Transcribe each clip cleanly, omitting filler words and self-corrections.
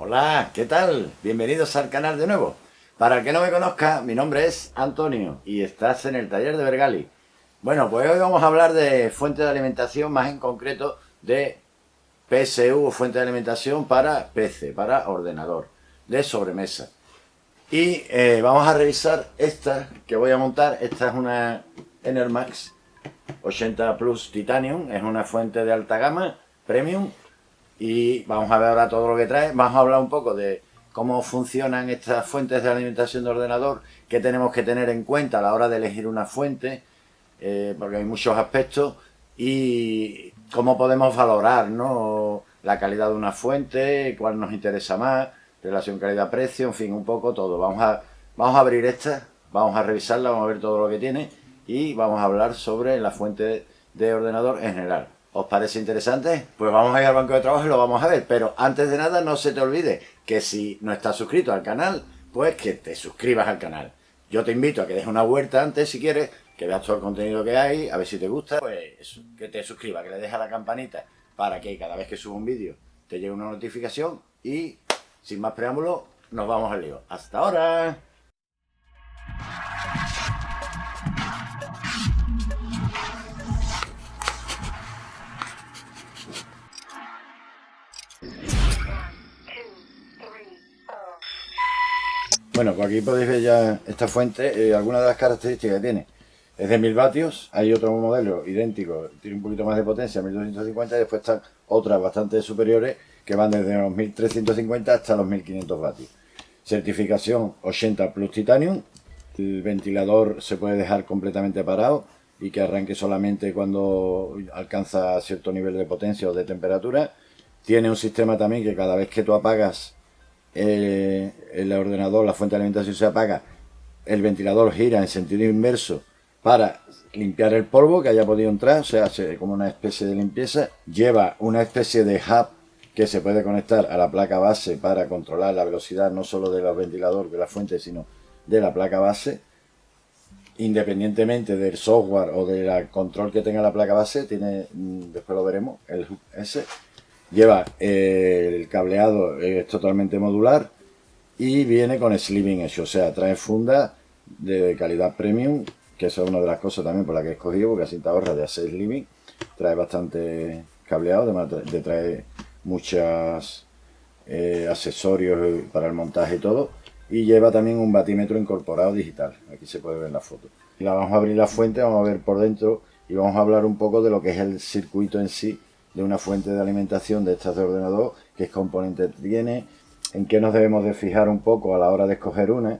Hola, ¿qué tal? Bienvenidos al canal de nuevo. Para el que no me conozca, mi nombre es Antonio y estás en el taller de Bergali. Bueno, pues hoy vamos a hablar de fuente de alimentación, más en concreto de PSU o fuente de alimentación para PC, para ordenador, de sobremesa. Y vamos a revisar esta que voy a montar. Esta es una Enermax 80 Plus Titanium, es una fuente de alta gama, premium. Y vamos a ver ahora todo lo que trae. Vamos a hablar un poco de cómo funcionan estas fuentes de alimentación de ordenador, qué tenemos que tener en cuenta a la hora de elegir una fuente, porque hay muchos aspectos, y cómo podemos valorar, ¿no?, la calidad de una fuente, cuál nos interesa más, relación calidad-precio, en fin, un poco todo. Vamos a abrir esta, vamos a revisarla, vamos a ver todo lo que tiene y vamos a hablar sobre la fuente de ordenador en general. ¿Os parece interesante? Pues vamos a ir al banco de trabajo y lo vamos a ver. Pero antes de nada, no se te olvide que si no estás suscrito al canal, pues que te suscribas al canal. Yo te invito a que dejes una vuelta antes, si quieres, que veas todo el contenido que hay, a ver si te gusta, pues que te suscribas, que le dejes a la campanita para que cada vez que suba un vídeo te llegue una notificación y, sin más preámbulo, nos vamos al lío. ¡Hasta ahora! Bueno, pues aquí podéis ver ya esta fuente, algunas de las características que tiene. Es de 1000 vatios, hay otro modelo idéntico, tiene un poquito más de potencia, 1250, y después están otras bastante superiores que van desde los 1350 hasta los 1500 vatios. Certificación 80 Plus Titanium, el ventilador se puede dejar completamente parado y que arranque solamente cuando alcanza cierto nivel de potencia o de temperatura. Tiene un sistema también que cada vez que tú apagas el ordenador, la fuente de alimentación se apaga, el ventilador gira en sentido inverso para limpiar el polvo que haya podido entrar, o sea, hace como una especie de limpieza. Lleva una especie de hub que se puede conectar a la placa base para controlar la velocidad no solo del ventilador, de la fuente, sino de la placa base. Independientemente del software o del control que tenga la placa base, tiene, después lo veremos, el hub ese. Lleva el cableado, es totalmente modular y viene con sleeving hecho, o sea, trae funda de calidad premium, que esa es una de las cosas también por la que he escogido, porque así te ahorras de hacer sleeving. Trae bastante cableado, además de traer muchos accesorios para el montaje y todo, y lleva también un batímetro incorporado digital. Aquí se puede ver en la foto. Y la vamos a abrir la fuente, vamos a ver por dentro y vamos a hablar un poco de lo que es el circuito en sí de una fuente de alimentación de estas de ordenador, qué componentes tiene, en qué nos debemos de fijar un poco a la hora de escoger una,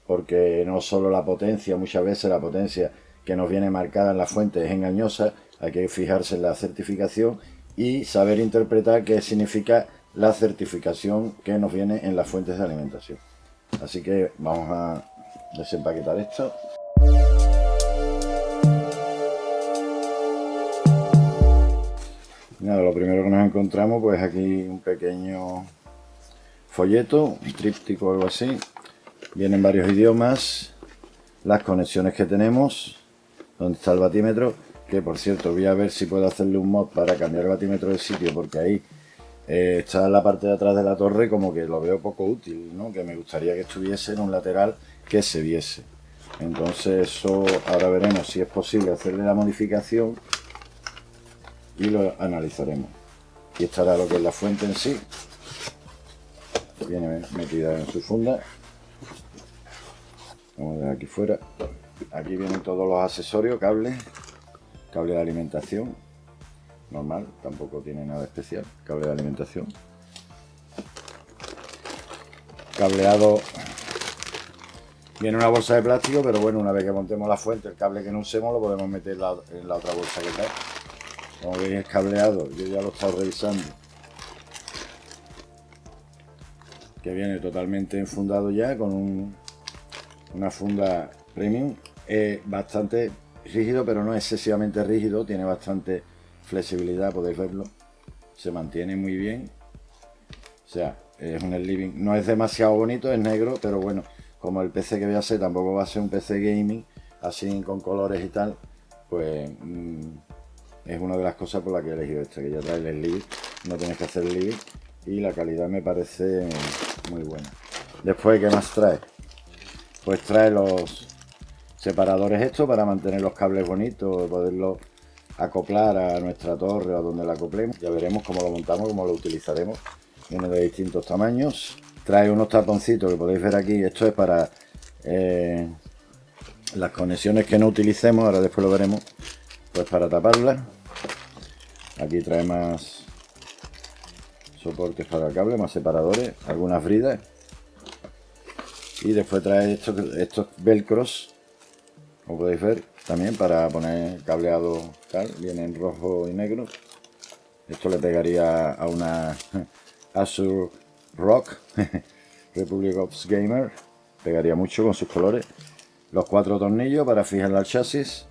porque no solo la potencia, muchas veces la potencia que nos viene marcada en la fuente es engañosa, hay que fijarse en la certificación y saber interpretar qué significa la certificación que nos viene en las fuentes de alimentación. Así que vamos a desempaquetar esto. Nada, lo primero que nos encontramos, pues aquí un pequeño folleto, un tríptico o algo así. Vienen varios idiomas, las conexiones que tenemos, donde está el batímetro, que por cierto voy a ver si puedo hacerle un mod para cambiar el batímetro de sitio, porque ahí está en la parte de atrás de la torre, como que lo veo poco útil, ¿no? Que me gustaría que estuviese en un lateral que se viese. Entonces eso ahora veremos si es posible hacerle la modificación y lo analizaremos. Aquí estará lo que es la fuente en sí, viene metida en su funda. Vamos a ver aquí fuera. Aquí vienen todos los accesorios, cable de alimentación normal, tampoco tiene nada especial. Cable de alimentación, cableado, viene una bolsa de plástico, pero bueno, una vez que montemos la fuente, el cable que no usemos lo podemos meter en la otra bolsa que trae. Como veis, es cableado, yo ya lo he estado revisando, que viene totalmente enfundado ya con una funda premium, bastante rígido, pero no excesivamente rígido, tiene bastante flexibilidad, podéis verlo, se mantiene muy bien. O sea, es un sleeving, no es demasiado bonito, es negro, pero bueno, como el PC que voy a hacer tampoco va a ser un PC gaming, así con colores y tal, pues es una de las cosas por las que he elegido esta, que ya trae el sleeve, no tienes que hacer sleeve y la calidad me parece muy buena. Después, ¿qué más trae? Pues trae los separadores estos para mantener los cables bonitos, poderlos acoplar a nuestra torre o a donde la acoplemos. Ya veremos cómo lo montamos, cómo lo utilizaremos. Viene de distintos tamaños. Trae unos taponcitos que podéis ver aquí. Esto es para las conexiones que no utilicemos, ahora después lo veremos, pues para taparlas. Aquí trae más soportes para el cable, más separadores, algunas bridas. Y después trae estos velcros, como podéis ver, también para poner cableado tal. Viene en rojo y negro. Esto le pegaría a una Asus Rock Republic of Gamer. Pegaría mucho con sus colores. Los 4 tornillos para fijarla al chasis.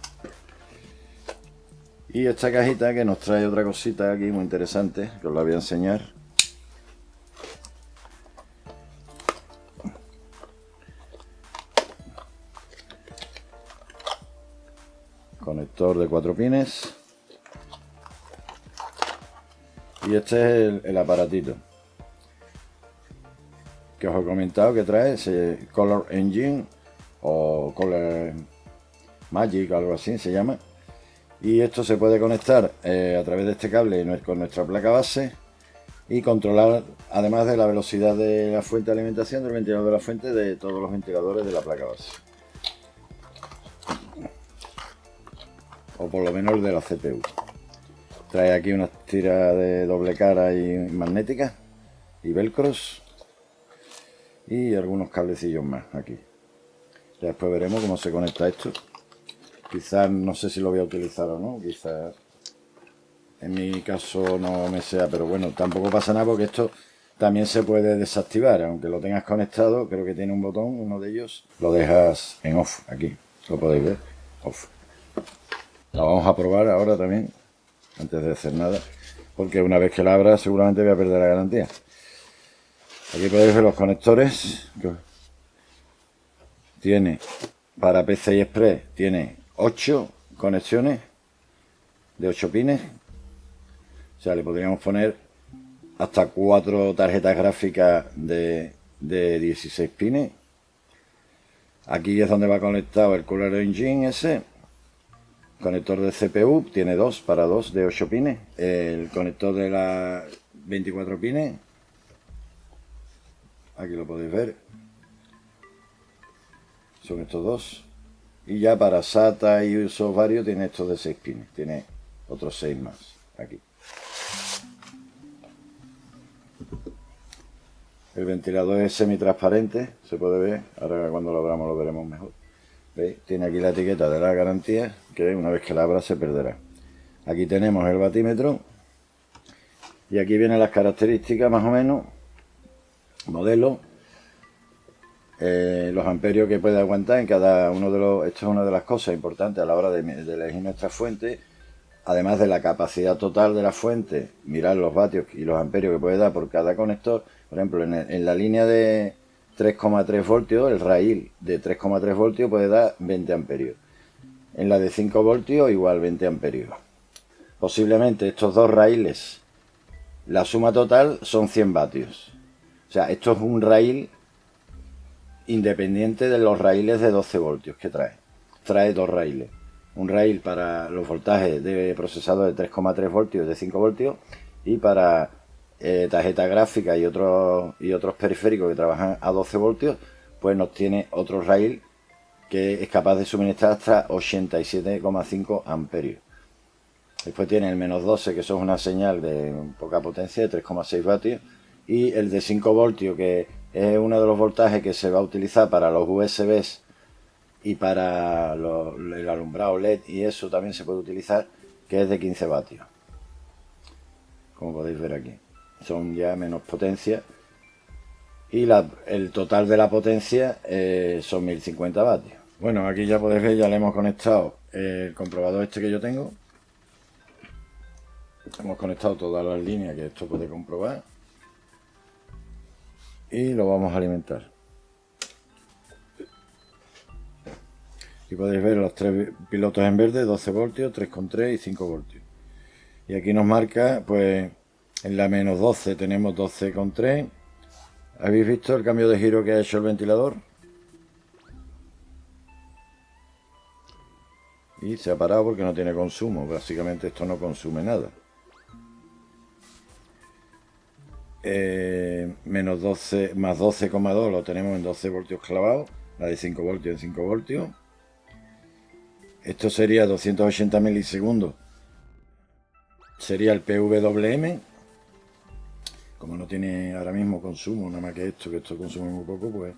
Y esta cajita que nos trae otra cosita aquí muy interesante, que os la voy a enseñar. Conector de 4 pines. Y este es el aparatito que os he comentado que trae, ese Color Engine o Color Magic, algo así se llama. Y esto se puede conectar a través de este cable con nuestra placa base y controlar, además de la velocidad de la fuente de alimentación, del ventilador de la fuente, de todos los ventiladores de la placa base. O por lo menos el de la CPU. Trae aquí unas tiras de doble cara y magnéticas y velcros. Y algunos cablecillos más aquí. Ya después veremos cómo se conecta esto. Quizás no sé si lo voy a utilizar o no. Quizás en mi caso no me sea, pero bueno, tampoco pasa nada porque esto también se puede desactivar. Aunque lo tengas conectado, creo que tiene un botón, uno de ellos. Lo dejas en off, aquí. Lo podéis ver, off. La vamos a probar ahora también, antes de hacer nada. Porque una vez que la abra seguramente voy a perder la garantía. Aquí podéis ver los conectores. Tiene para PCI Express, tiene 8 conexiones de 8 pines. O sea, le podríamos poner hasta 4 tarjetas gráficas de 16 pines. Aquí es donde va conectado el Color Engine ese. Conector de CPU, tiene 2 para 2 de 8 pines. El conector de la 24 pines. Aquí lo podéis ver. Son estos dos. Y ya para SATA y usos varios tiene estos de 6 pines. Tiene otros 6 más aquí. El ventilador es semitransparente, se puede ver. Ahora cuando lo abramos lo veremos mejor. ¿Veis? Tiene aquí la etiqueta de la garantía, que una vez que la abra se perderá. Aquí tenemos el batímetro. Y aquí vienen las características más o menos. Modelo. Los amperios que puede aguantar en cada uno de los... Esto es una de las cosas importantes a la hora de elegir nuestra fuente. Además de la capacidad total de la fuente, mirar los vatios y los amperios que puede dar por cada conector. Por ejemplo, en la línea de 3,3 voltios, el raíl de 3,3 voltios puede dar 20 amperios. En la de 5 voltios, igual 20 amperios. Posiblemente estos dos raíles, la suma total son 100 vatios. O sea, esto es un raíl independiente de los raíles de 12 voltios que trae. Trae dos raíles. Un raíl para los voltajes de procesador de 3,3 voltios de 5 voltios y para tarjeta gráfica y otros periféricos que trabajan a 12 voltios, pues nos tiene otro raíl que es capaz de suministrar hasta 87,5 amperios. Después tiene el menos 12, que eso es una señal de poca potencia, de 3,6 vatios, y el de 5 voltios, que es uno de los voltajes que se va a utilizar para los USBs y para el alumbrado LED, y eso también se puede utilizar, que es de 15 vatios. Como podéis ver aquí. Son ya menos potencia. Y el total de la potencia son 1050 vatios. Bueno, aquí ya podéis ver, ya le hemos conectado el comprobador este que yo tengo. Hemos conectado todas las líneas que esto puede comprobar. Y lo vamos a alimentar. Aquí podéis ver los tres pilotos en verde, 12 voltios, 3,3 y 5 voltios. Y aquí nos marca pues En la menos 12 tenemos 12,3. ¿Habéis visto el cambio de giro que ha hecho el ventilador? Y se ha parado porque no tiene consumo. Básicamente esto no consume nada. Menos 12 más 12,2 lo tenemos en 12 voltios clavados. La de 5 voltios en 5 voltios. Esto sería 280 milisegundos. Sería el PWM. Como no tiene ahora mismo consumo, nada más que esto consume muy poco, pues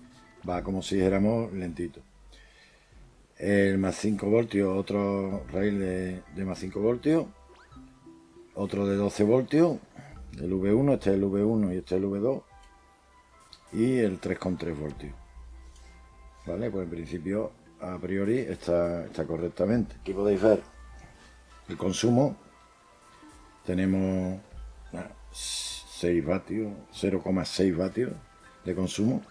va como si dijéramos lentito. El más 5 voltios, otro rail de más 5 voltios. Otro de 12 voltios. El V1, este es el V1 y este es el V2. Y el 3,3 voltios. Vale, pues en principio, a priori, está correctamente. Aquí podéis ver el consumo. Tenemos 6 vatios, 0,6 vatios de consumo.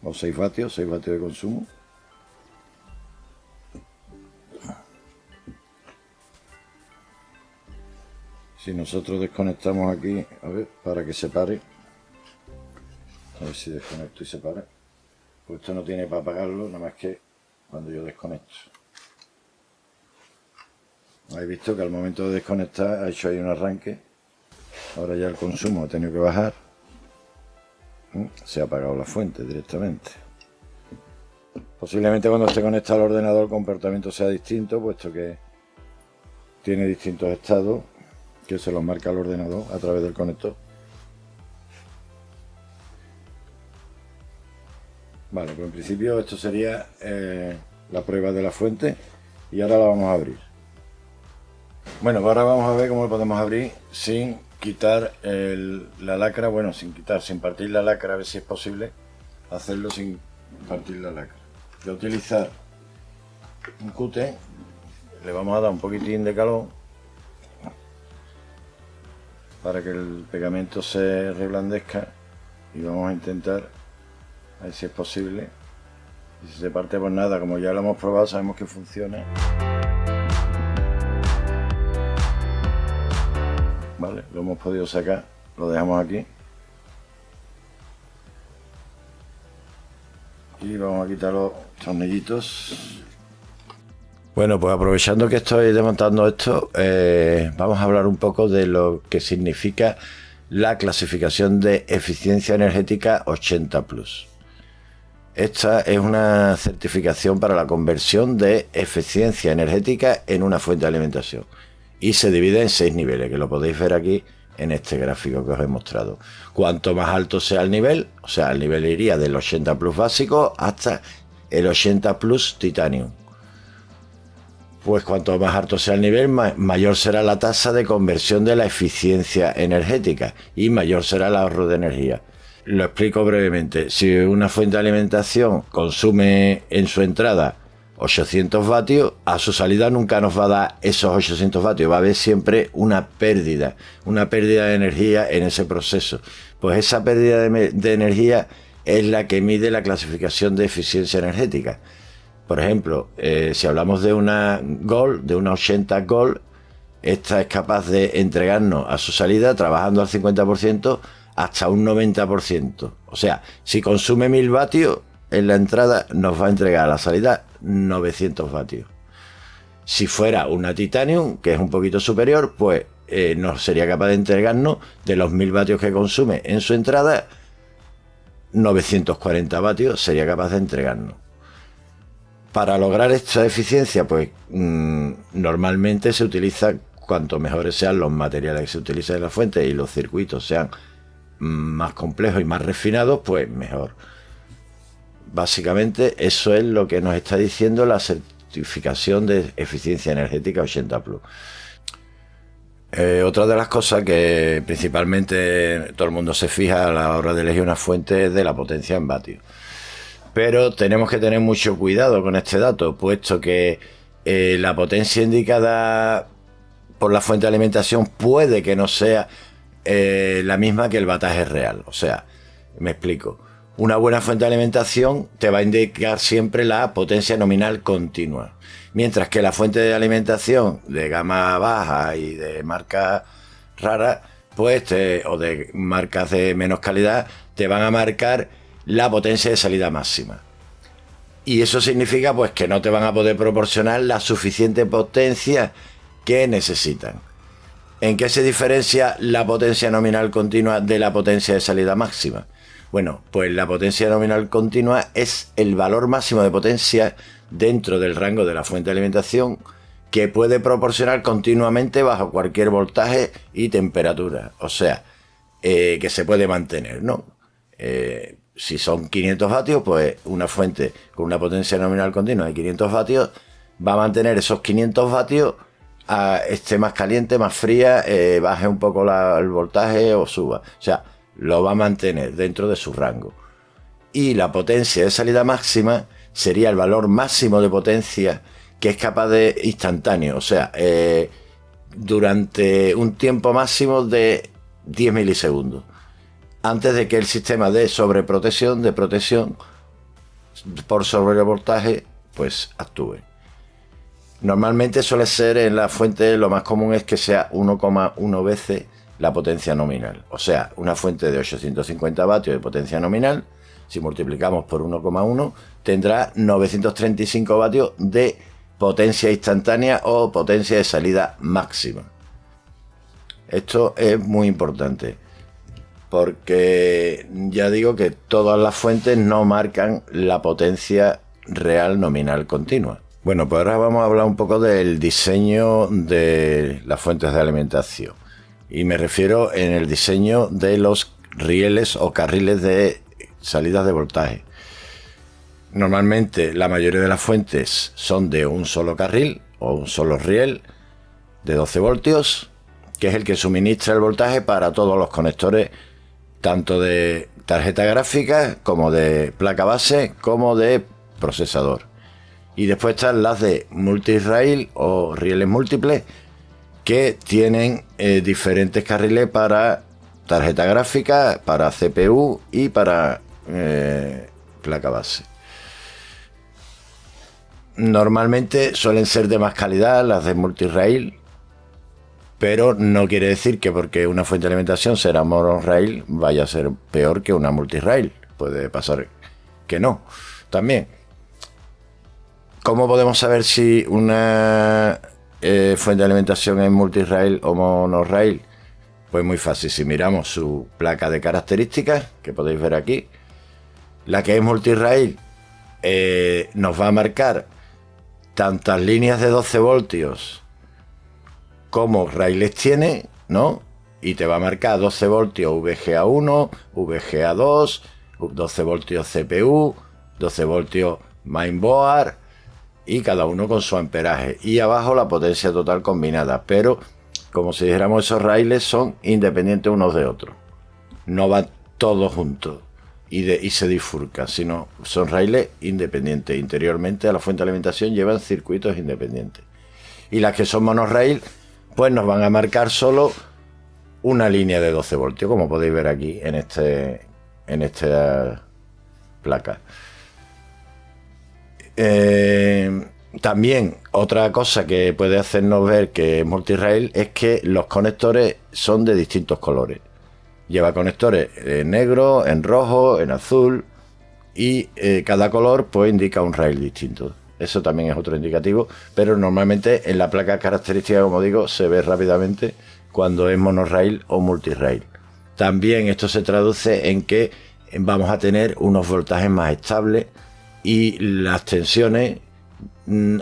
O 6 vatios de consumo. Si nosotros desconectamos aquí, a ver, para que se pare. A ver si desconecto y se para. Pues esto no tiene para apagarlo, nada más que cuando yo desconecto. Habéis visto que al momento de desconectar ha hecho ahí un arranque. Ahora ya el consumo ha tenido que bajar. Se ha apagado la fuente directamente. Posiblemente cuando esté conectado al ordenador el comportamiento sea distinto, puesto que tiene distintos estados que se los marca el ordenador a través del conector. Vale, pues en principio esto sería la prueba de la fuente y ahora la vamos a abrir. Bueno, pues ahora vamos a ver cómo lo podemos abrir sin quitar la lacra, bueno, sin partir la lacra, a ver si es posible hacerlo sin partir la lacra. Voy a utilizar un cúter, le vamos a dar un poquitín de calor para que el pegamento se reblandezca y vamos a intentar a ver si es posible. Y si se parte, pues nada, como ya lo hemos probado, sabemos que funciona. Vale, lo hemos podido sacar, lo dejamos aquí. Y vamos a quitar los tornillitos. Bueno, pues aprovechando que estoy desmontando esto, vamos a hablar un poco de lo que significa la clasificación de eficiencia energética 80+. Esta es una certificación para la conversión de eficiencia energética en una fuente de alimentación y se divide en 6 niveles, que lo podéis ver aquí en este gráfico que os he mostrado. Cuanto más alto sea el nivel, o sea, el nivel iría del 80+ básico hasta el 80+ titanium. Pues cuanto más alto sea el nivel, mayor será la tasa de conversión de la eficiencia energética y mayor será el ahorro de energía. Lo explico brevemente. Si una fuente de alimentación consume en su entrada 800 vatios, a su salida nunca nos va a dar esos 800 vatios, va a haber siempre una pérdida de energía en ese proceso. Pues esa pérdida de energía es la que mide la clasificación de eficiencia energética. Por ejemplo, si hablamos de una Gold, de una 80 Gold, esta es capaz de entregarnos a su salida, trabajando al 50%, hasta un 90%. O sea, si consume 1000 vatios, en la entrada nos va a entregar a la salida 900 vatios. Si fuera una Titanium, que es un poquito superior, pues no sería capaz de entregarnos de los 1000 vatios que consume en su entrada, 940 vatios sería capaz de entregarnos. Para lograr esta eficiencia, pues normalmente se utiliza, cuanto mejores sean los materiales que se utilizan en la fuente y los circuitos sean más complejos y más refinados, pues mejor. Básicamente eso es lo que nos está diciendo la certificación de eficiencia energética 80+. Otra de las cosas que principalmente todo el mundo se fija a la hora de elegir una fuente es de la potencia en vatios. Pero tenemos que tener mucho cuidado con este dato, puesto que la potencia indicada por la fuente de alimentación puede que no sea la misma que el vataje real. O sea, me explico. Una buena fuente de alimentación te va a indicar siempre la potencia nominal continua, mientras que la fuente de alimentación de gama baja y de marca raras, pues o de marcas de menos calidad, te van a marcar la potencia de salida máxima. Y eso significa pues que no te van a poder proporcionar la suficiente potencia que necesitan. ¿En qué se diferencia la potencia nominal continua de la potencia de salida máxima? Bueno, pues la potencia nominal continua es el valor máximo de potencia dentro del rango de la fuente de alimentación que puede proporcionar continuamente bajo cualquier voltaje y temperatura. O sea, que se puede mantener, ¿no? Si son 500 vatios, pues una fuente con una potencia nominal continua de 500 vatios va a mantener esos 500 vatios, esté más caliente, más fría, baje un poco el voltaje o suba. O sea, lo va a mantener dentro de su rango. Y la potencia de salida máxima sería el valor máximo de potencia que es capaz de instantáneo. O sea, durante un tiempo máximo de 10 milisegundos. Antes de que el sistema de sobreprotección, de protección por sobrevoltaje, pues actúe. Normalmente suele ser en la fuente, lo más común es que sea 1,1 veces la potencia nominal. O sea, una fuente de 850 vatios de potencia nominal, si multiplicamos por 1,1, tendrá 935 vatios de potencia instantánea o potencia de salida máxima. Esto es muy importante, porque ya digo que todas las fuentes no marcan la potencia real nominal continua. Bueno, pues ahora vamos a hablar un poco del diseño de las fuentes de alimentación. Y me refiero en el diseño de los rieles o carriles de salidas de voltaje. Normalmente la mayoría de las fuentes son de un solo carril o un solo riel de 12 voltios, que es el que suministra el voltaje para todos los conectores, tanto de tarjeta gráfica como de placa base como de procesador. Y después están las de multirail o rieles múltiples, que tienen diferentes carriles para tarjeta gráfica, para CPU y para placa base. Normalmente suelen ser de más calidad las de multirail, pero no quiere decir que porque una fuente de alimentación será monorail vaya a ser peor que una multirail. Puede pasar que no. También, ¿cómo podemos saber si una fuente de alimentación es multirail o monorail? Pues muy fácil. Si miramos su placa de características, que podéis ver aquí, la que es multirail nos va a marcar tantas líneas de 12 voltios como raíles tiene, ¿no? Y te va a marcar 12 voltios VGA1, VGA2, 12 voltios CPU, 12 voltios mainboard, y cada uno con su amperaje. Y abajo la potencia total combinada. Pero, como si dijéramos, esos raíles son independientes unos de otros. No van todos juntos y se bifurcan, sino son raíles independientes. Interiormente a la fuente de alimentación llevan circuitos independientes. Y las que son monorail, pues nos van a marcar solo una línea de 12 voltios, como podéis ver aquí en esta placa. También otra cosa que puede hacernos ver que es multirail es que los conectores son de distintos colores. Lleva conectores en negro, en rojo, en azul, y cada color pues indica un rail distinto. Eso también es otro indicativo, pero normalmente en la placa característica, como digo, se ve rápidamente cuando es monorail o multirail. También esto se traduce en que vamos a tener unos voltajes más estables y las tensiones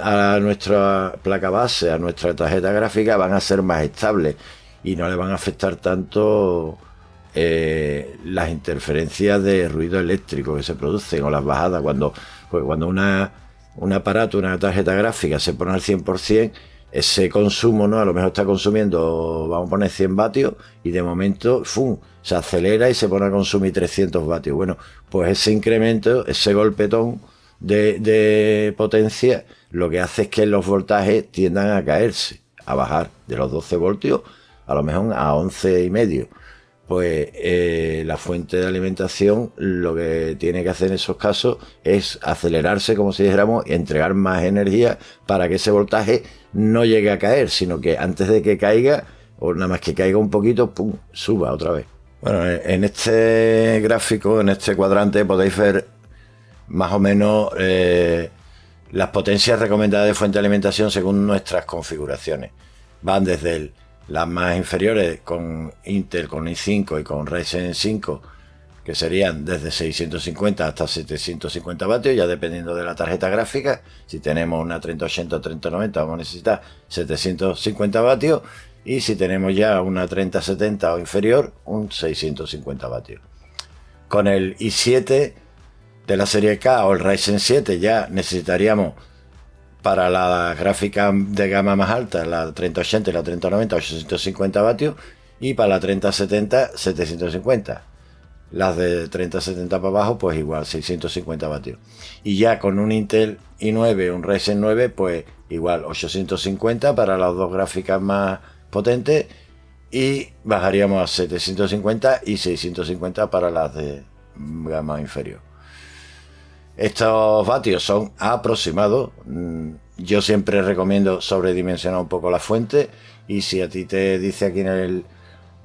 a nuestra placa base, a nuestra tarjeta gráfica, van a ser más estables y no le van a afectar tanto las interferencias de ruido eléctrico que se producen o las bajadas. Cuando un aparato, una tarjeta gráfica se pone al 100%, ese consumo, ¿no? A lo mejor está consumiendo, vamos a poner 100 vatios y de momento se acelera y se pone a consumir 300 vatios. Bueno, pues ese incremento, ese golpetón de potencia, lo que hace es que los voltajes tiendan a caerse, a bajar de los 12 voltios a lo mejor a 11,5. Pues la fuente de alimentación lo que tiene que hacer en esos casos es acelerarse, como si dijéramos, y entregar más energía para que ese voltaje no llegue a caer, sino que antes de que caiga o nada más que caiga un poquito, pum, suba otra vez. Bueno, en este gráfico, en este cuadrante, podéis ver más o menos las potencias recomendadas de fuente de alimentación según nuestras configuraciones. Van desde las más inferiores con Intel, con i5 y con Ryzen 5, que serían desde 650 hasta 750 vatios, ya dependiendo de la tarjeta gráfica. Si tenemos una 3080 o 3090 vamos a necesitar 750 vatios, y si tenemos ya una 3070 o inferior, un 650 vatios. Con el i7 de la serie K o el Ryzen 7 ya necesitaríamos para la gráfica de gama más alta, la 3080 y la 3090, 850 vatios, y para la 3070, 750. Las de 3070 para abajo, pues igual, 650 vatios. Y ya con un Intel i9, un Ryzen 9, pues igual, 850 para las dos gráficas más potentes, y bajaríamos a 750 y 650 para las de gama inferior. Estos vatios son aproximados. Yo siempre recomiendo sobredimensionar un poco la fuente, y si a ti te dice aquí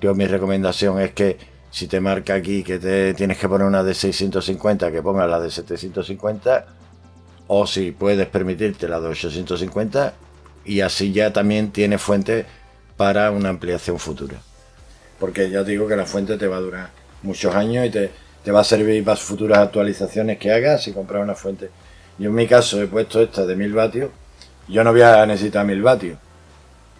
yo mi recomendación es que si te marca aquí que te tienes que poner una de 650, que pongas la de 750, o si puedes permitirte la de 850, y así ya también tienes fuente para una ampliación futura. Porque ya digo que la fuente te va a durar muchos años y te va a servir para futuras actualizaciones que hagas si compras una fuente. Yo en mi caso he puesto esta de 1000 vatios. Yo no voy a necesitar 1000 vatios,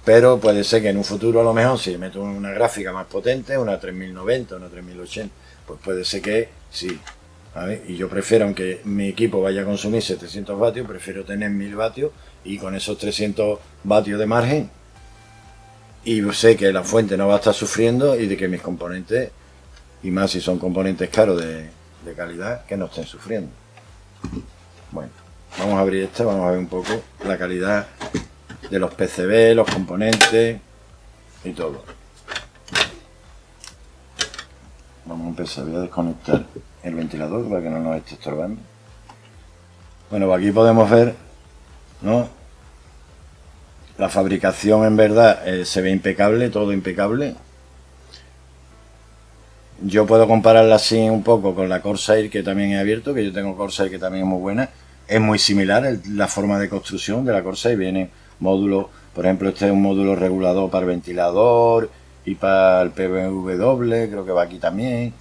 pero puede ser que en un futuro a lo mejor si meto una gráfica más potente, una 3090, una 3080, pues puede ser que sí. ¿Vale? Y yo prefiero, aunque mi equipo vaya a consumir 700 vatios, prefiero tener 1000 vatios y con esos 300 vatios de margen, y sé que la fuente no va a estar sufriendo y de que mis componentes, y más si son componentes caros de calidad, que no estén sufriendo. Bueno, vamos a abrir esta, vamos a ver un poco la calidad de los PCB, los componentes y todo. Vamos a empezar, voy a desconectar el ventilador para que no nos esté estorbando. Bueno, aquí podemos ver, ¿no? La fabricación en verdad se ve impecable, todo impecable. Yo puedo compararla así un poco con la Corsair, que también he abierto, que yo tengo Corsair, que también es muy buena. Es muy similar la forma de construcción de la Corsair. Viene módulos, por ejemplo, este es un módulo regulador para el ventilador y para el PVW, creo que va aquí también.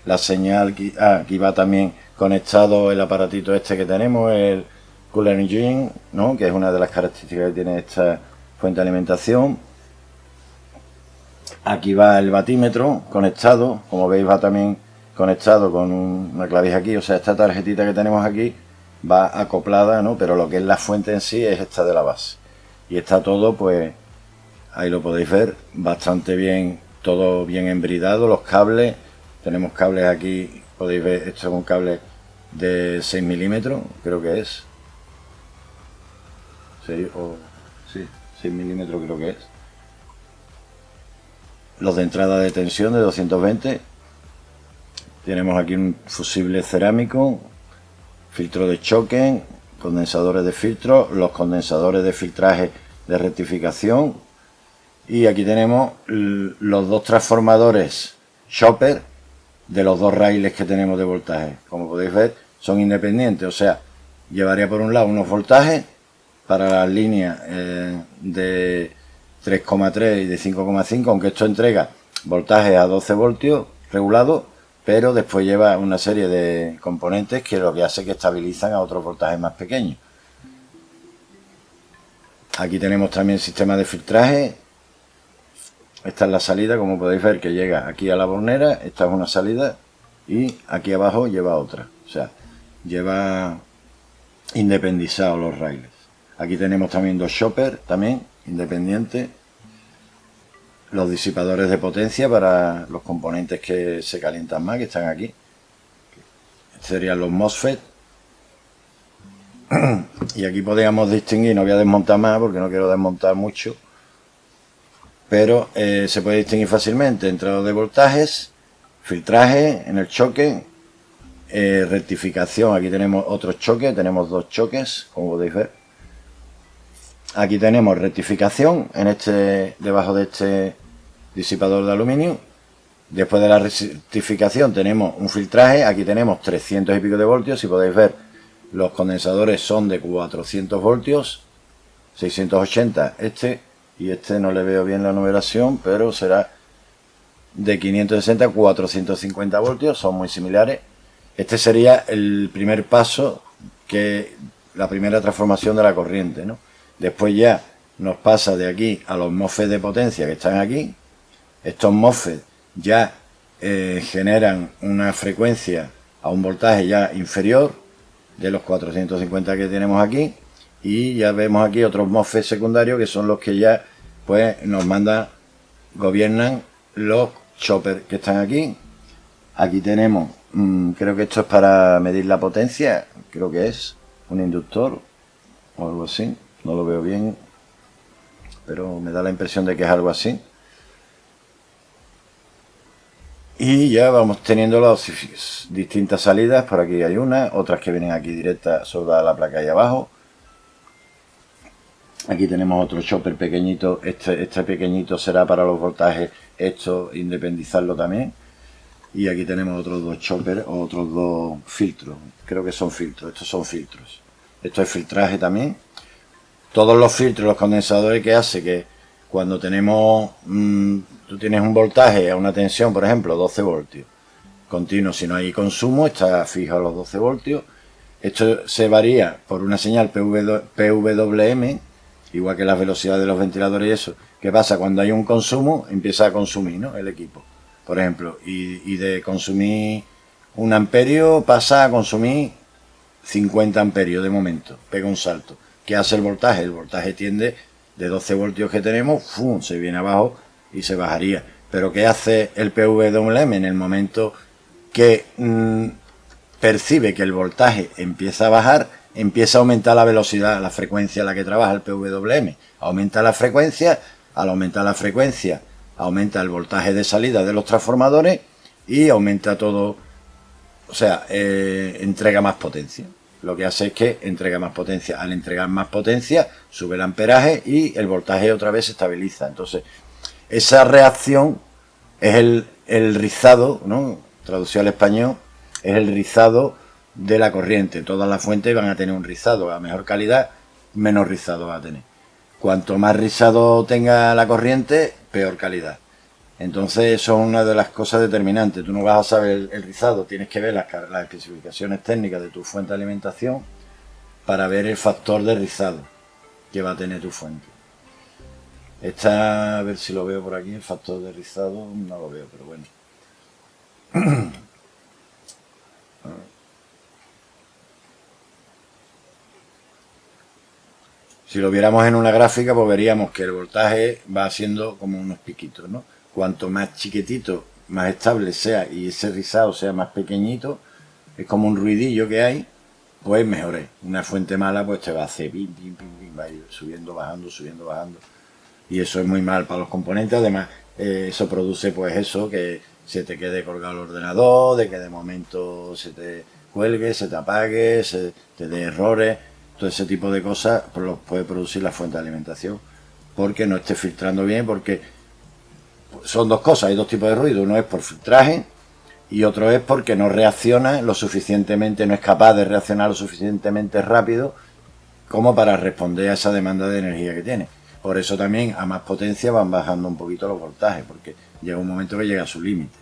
La señal, aquí va también conectado el aparatito este que tenemos, el Cooler Engine, ¿no? Que es una de las características que tiene esta fuente de alimentación. Aquí va el batímetro conectado, como veis va también conectado con una clavija aquí, o sea, esta tarjetita que tenemos aquí va acoplada, ¿no? Pero lo que es la fuente en sí es esta de la base. Y está todo, pues, ahí lo podéis ver, bastante bien, todo bien embridado, los cables, tenemos cables aquí, podéis ver, esto es un cable de 6 milímetros, creo que es. 6 milímetros creo que es. Los de entrada de tensión de 220. Tenemos aquí un fusible cerámico, filtro de choque, condensadores de filtro, los condensadores de filtraje de rectificación, y aquí tenemos los dos transformadores Chopper de los dos raíles que tenemos de voltaje. Como podéis ver, son independientes, o sea, llevaría por un lado unos voltajes para las líneas de 3,3 y de 5,5, aunque esto entrega voltaje a 12 voltios regulado, pero después lleva una serie de componentes que lo que hace que estabilizan a otros voltajes más pequeños. Aquí tenemos también sistema de filtraje. Esta es la salida, como podéis ver, que llega aquí a la bornera. Esta es una salida y aquí abajo lleva otra, o sea, lleva independizados los raíles. Aquí tenemos también dos choppers, también independientes. Los disipadores de potencia para los componentes que se calientan más, que están aquí. Estos serían los MOSFET. Y aquí podríamos distinguir, no voy a desmontar más porque no quiero desmontar mucho, pero se puede distinguir fácilmente entrada de voltajes, filtraje en el choque, rectificación. Aquí tenemos otro choque, tenemos dos choques, como podéis ver. Aquí tenemos rectificación debajo de este disipador de aluminio. Después de la rectificación tenemos un filtraje. Aquí tenemos 300 y pico de voltios. Si podéis ver, los condensadores son de 400 voltios, 680 y este no le veo bien la numeración, pero será de 560 a 450 voltios, son muy similares. Este sería el primer paso, la primera transformación de la corriente, ¿no? Después ya nos pasa de aquí a los MOSFET de potencia que están aquí. Estos MOSFET ya generan una frecuencia a un voltaje ya inferior de los 450 que tenemos aquí, y ya vemos aquí otros MOSFET secundarios que son los que ya pues nos gobiernan los choppers que están aquí. Aquí tenemos, creo que esto es para medir la potencia, creo que es un inductor o algo así, no lo veo bien, pero me da la impresión de que es algo así. Y ya vamos teniendo las distintas salidas. Por aquí hay otras que vienen aquí directas soldada a la placa ahí abajo. Aquí tenemos otro chopper pequeñito. Este pequeñito será para los voltajes, esto independizarlo también. Y aquí tenemos otros dos choppers, otros dos filtros. Creo que son filtros, estos son filtros. Esto es filtraje también. Todos los filtros, los condensadores, que hace que cuando tenemos, tú tienes un voltaje a una tensión, por ejemplo, 12 voltios continuo, si no hay consumo, está fijo a los 12 voltios. Esto se varía por una señal PWM, igual que las velocidades de los ventiladores y eso. ¿Qué pasa? Cuando hay un consumo, empieza a consumir, ¿no?, el equipo, por ejemplo, y de consumir 1 amperio pasa a consumir 50 amperios de momento, pega un salto. ¿Qué hace el voltaje? El voltaje tiende de 12 voltios que tenemos, ¡fum!, se viene abajo y se bajaría. Pero ¿qué hace el PWM en el momento que percibe que el voltaje empieza a bajar? Empieza a aumentar la velocidad, la frecuencia a la que trabaja el PWM. Aumenta la frecuencia, al aumentar la frecuencia aumenta el voltaje de salida de los transformadores y aumenta todo, o sea, entrega más potencia. Lo que hace es que entrega más potencia. Al entregar más potencia, sube el amperaje y el voltaje otra vez se estabiliza. Entonces, esa reacción es el rizado, ¿no?, traducido al español, es el rizado de la corriente. Todas las fuentes van a tener un rizado. A mejor calidad, menos rizado va a tener. Cuanto más rizado tenga la corriente, peor calidad. Entonces, eso es una de las cosas determinantes. Tú no vas a saber el rizado, tienes que ver las especificaciones técnicas de tu fuente de alimentación para ver el factor de rizado que va a tener tu fuente. A ver si lo veo por aquí, el factor de rizado, no lo veo, pero bueno. Si lo viéramos en una gráfica, pues veríamos que el voltaje va haciendo como unos piquitos, ¿no? Cuanto más chiquitito, más estable sea y ese rizado sea más pequeñito, es como un ruidillo que hay, pues mejor es. Una fuente mala pues te va a hacer pim, pim, pim, pim, va a ir subiendo, bajando, subiendo, bajando. Y eso es muy mal para los componentes. Además, eso produce pues eso, que se te quede colgado el ordenador, de que de momento se te cuelgue, se te apague, se te dé errores. Todo ese tipo de cosas pues los puede producir la fuente de alimentación, porque no esté filtrando bien, porque son dos cosas, hay dos tipos de ruido. Uno es por filtraje y otro es porque no reacciona lo suficientemente, no es capaz de reaccionar lo suficientemente rápido como para responder a esa demanda de energía que tiene. Por eso también a más potencia van bajando un poquito los voltajes, porque llega un momento que llega a su límite.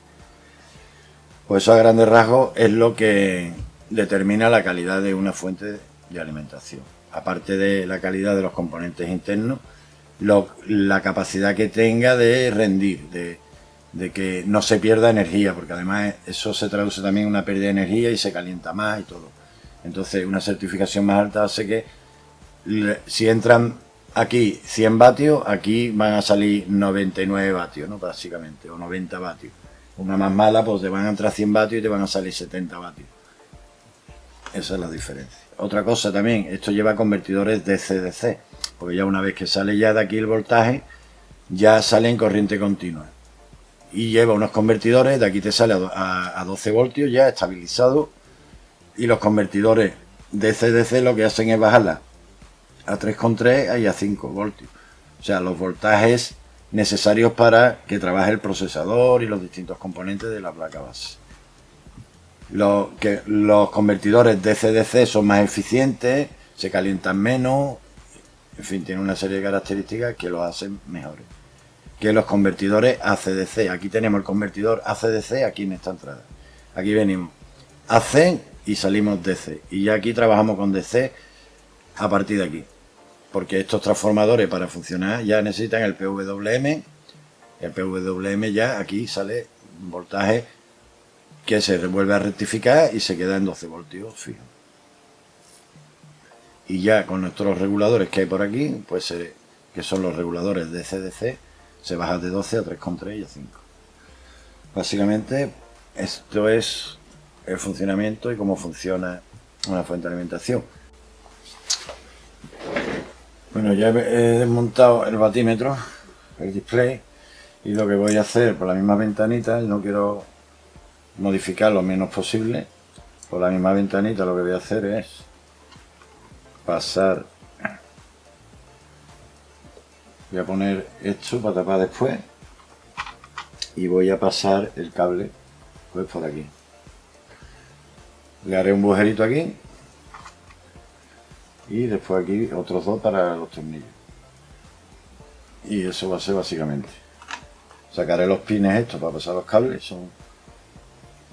Pues eso a grandes rasgos es lo que determina la calidad de una fuente de alimentación. Aparte de la calidad de los componentes internos, la capacidad que tenga de rendir, de que no se pierda energía, porque además eso se traduce también en una pérdida de energía y se calienta más y todo. Entonces una certificación más alta hace que si entran aquí 100 vatios, aquí van a salir 99 vatios, ¿no?, básicamente, o 90 vatios. Una más mala, pues te van a entrar 100 vatios y te van a salir 70 vatios. Esa es la diferencia. Otra cosa también, esto lleva convertidores DC-DC, porque ya una vez que sale ya de aquí el voltaje, ya sale en corriente continua. Y lleva unos convertidores, de aquí te sale a 12 voltios ya estabilizado, y los convertidores DC-DC lo que hacen es bajarla a 3,3 y a 5 voltios. O sea, los voltajes necesarios para que trabaje el procesador y los distintos componentes de la placa base. Los convertidores DC-DC son más eficientes, se calientan menos, en fin, tienen una serie de características que los hacen mejores que los convertidores AC-DC. Aquí tenemos el convertidor AC-DC aquí en esta entrada. Aquí venimos AC y salimos DC. Y ya aquí trabajamos con DC a partir de aquí. Porque estos transformadores para funcionar ya necesitan el PWM. El PWM ya aquí sale un voltaje que se vuelve a rectificar y se queda en 12 voltios fijo. Y ya con nuestros reguladores que hay por aquí, pues que son los reguladores DC-DC, se baja de 12 a 3,3 y a 5. Básicamente esto es el funcionamiento y cómo funciona una fuente de alimentación. Bueno, ya he desmontado el batímetro, el display, y lo que voy a hacer por la misma ventanita, no quiero modificar lo menos posible, por la misma ventanita lo que voy a hacer es pasar, voy a poner esto para tapar después y voy a pasar el cable pues por aquí. Le haré un agujerito aquí y después aquí otros dos para los tornillos. Y eso va a ser básicamente. Sacaré los pines estos para pasar los cables, son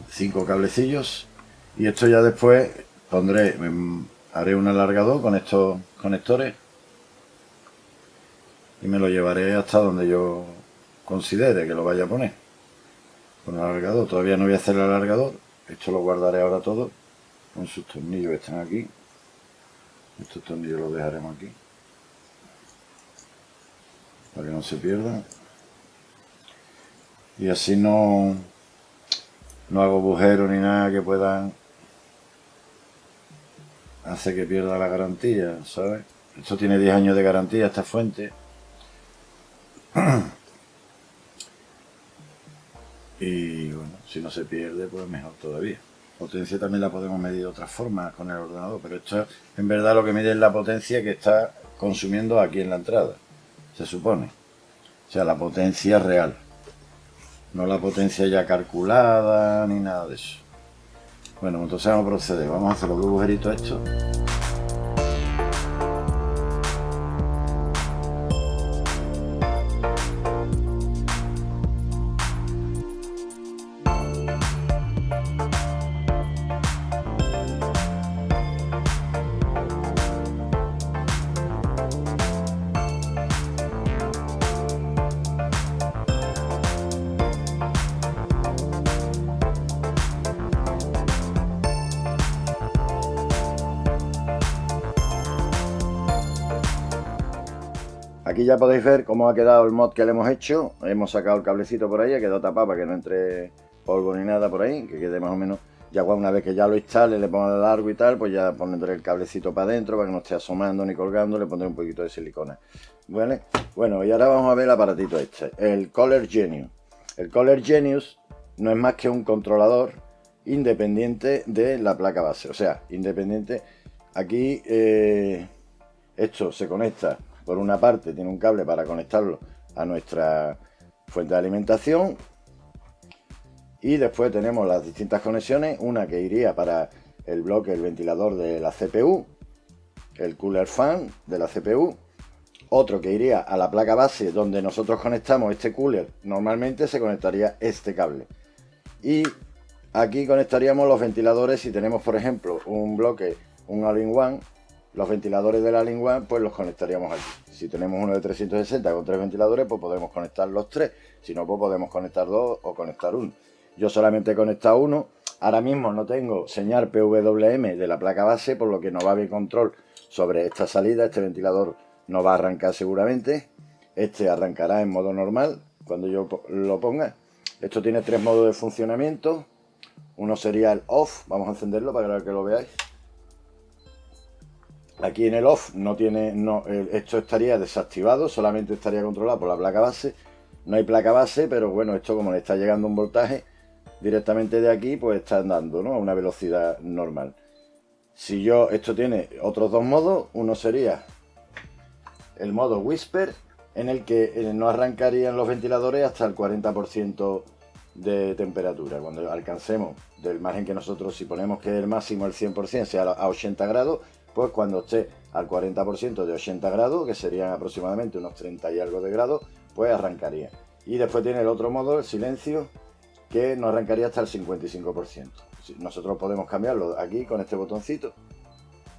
5 cablecillos. Y esto ya después haré un alargador con estos conectores y me lo llevaré hasta donde yo considere que lo vaya a poner. Con el alargador, todavía no voy a hacer el alargador, esto lo guardaré ahora todo con sus tornillos que están aquí. Estos tornillos los dejaremos aquí para que no se pierdan y así no hago agujeros ni nada que puedan hacer que pierda la garantía, ¿sabes? Esto tiene 10 años de garantía, esta fuente. Y bueno, si no se pierde, pues mejor todavía. Potencia también la podemos medir de otras formas con el ordenador, pero esto en verdad lo que mide es la potencia que está consumiendo aquí en la entrada, se supone. O sea, la potencia real, no la potencia ya calculada ni nada de eso. Bueno, entonces vamos a proceder, vamos a hacer los dos agujeritos estos. Aquí ya podéis ver cómo ha quedado el mod que le hemos hecho. Hemos sacado el cablecito por ahí, ha quedado tapado para que no entre polvo ni nada por ahí, que quede más o menos. Ya una vez que ya lo instale, le ponga de largo y tal, pues ya pondré el cablecito para adentro para que no esté asomando ni colgando, le pondré un poquito de silicona. ¿Vale? Bueno, y ahora vamos a ver el aparatito este, el Color Genius. El Color Genius no es más que un controlador independiente de la placa base, o sea, independiente. Aquí esto se conecta. Por una parte tiene un cable para conectarlo a nuestra fuente de alimentación y después tenemos las distintas conexiones, una que iría para el bloque, el ventilador de la CPU, el cooler fan de la CPU, otro que iría a la placa base donde nosotros conectamos este cooler, normalmente se conectaría este cable y aquí conectaríamos los ventiladores si tenemos por ejemplo un bloque, un all-in-one. Los ventiladores del all-in-one pues los conectaríamos aquí. Si tenemos uno de 360 con 3 ventiladores, pues podemos conectar los 3. Si no, pues podemos conectar 2 o conectar uno. Yo solamente he conectado uno. Ahora mismo no tengo señal PWM de la placa base, por lo que no va a haber control sobre esta salida. Este ventilador no va a arrancar seguramente. Este arrancará en modo normal cuando yo lo ponga. Esto tiene 3 modos de funcionamiento. Uno sería el off. Vamos a encenderlo para que lo veáis. Aquí en el off esto estaría desactivado, solamente estaría controlado por la placa base. No hay placa base, pero bueno, esto como le está llegando un voltaje directamente de aquí, pues está andando, ¿no? A una velocidad normal. Esto tiene otros dos modos, uno sería el modo Whisper, en el que no arrancarían los ventiladores hasta el 40% de temperatura. Cuando alcancemos del margen que nosotros, si ponemos que el máximo el 100% sea a 80 grados, pues cuando esté al 40% de 80 grados, que serían aproximadamente unos 30 y algo de grados, pues arrancaría. Y después tiene el otro modo, el silencio, que no arrancaría hasta el 55%. Nosotros podemos cambiarlo aquí con este botoncito.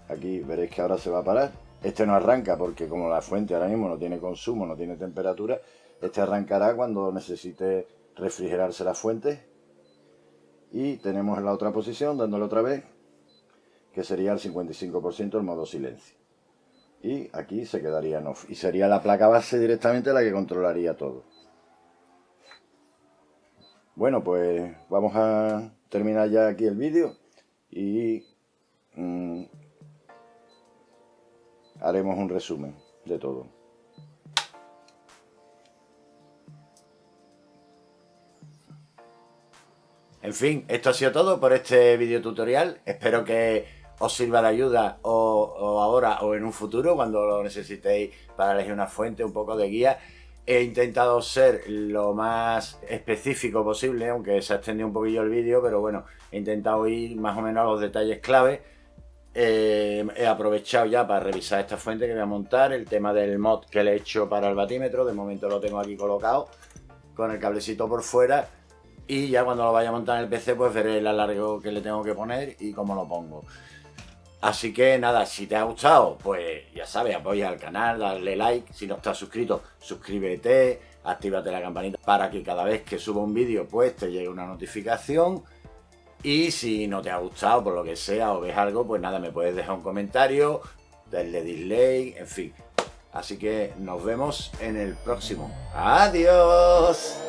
Aquí veréis que ahora se va a parar. Este no arranca porque como la fuente ahora mismo no tiene consumo, no tiene temperatura, este arrancará cuando necesite refrigerarse la fuente. Y tenemos en la otra posición, dándole otra vez, que sería el 55% el modo silencio. Y aquí se quedaría en off. Y sería la placa base directamente la que controlaría todo. Bueno, pues vamos a terminar ya aquí el vídeo y haremos un resumen de todo. En fin, esto ha sido todo por este vídeo tutorial. Espero que os sirva de ayuda o ahora o en un futuro cuando lo necesitéis para elegir una fuente, un poco de guía. He intentado ser lo más específico posible, aunque se ha extendido un poquillo el vídeo, pero bueno, he intentado ir más o menos a los detalles clave. He aprovechado ya para revisar esta fuente que voy a montar, el tema del mod que le he hecho para el batímetro. De momento lo tengo aquí colocado con el cablecito por fuera y ya cuando lo vaya a montar en el PC pues veré el alargo que le tengo que poner y cómo lo pongo. Así que nada, si te ha gustado, pues ya sabes, apoya al canal, dale like. Si no estás suscrito, suscríbete, actívate la campanita para que cada vez que suba un vídeo pues te llegue una notificación. Y si no te ha gustado por lo que sea o ves algo, pues nada, me puedes dejar un comentario, darle dislike, en fin. Así que nos vemos en el próximo. ¡Adiós!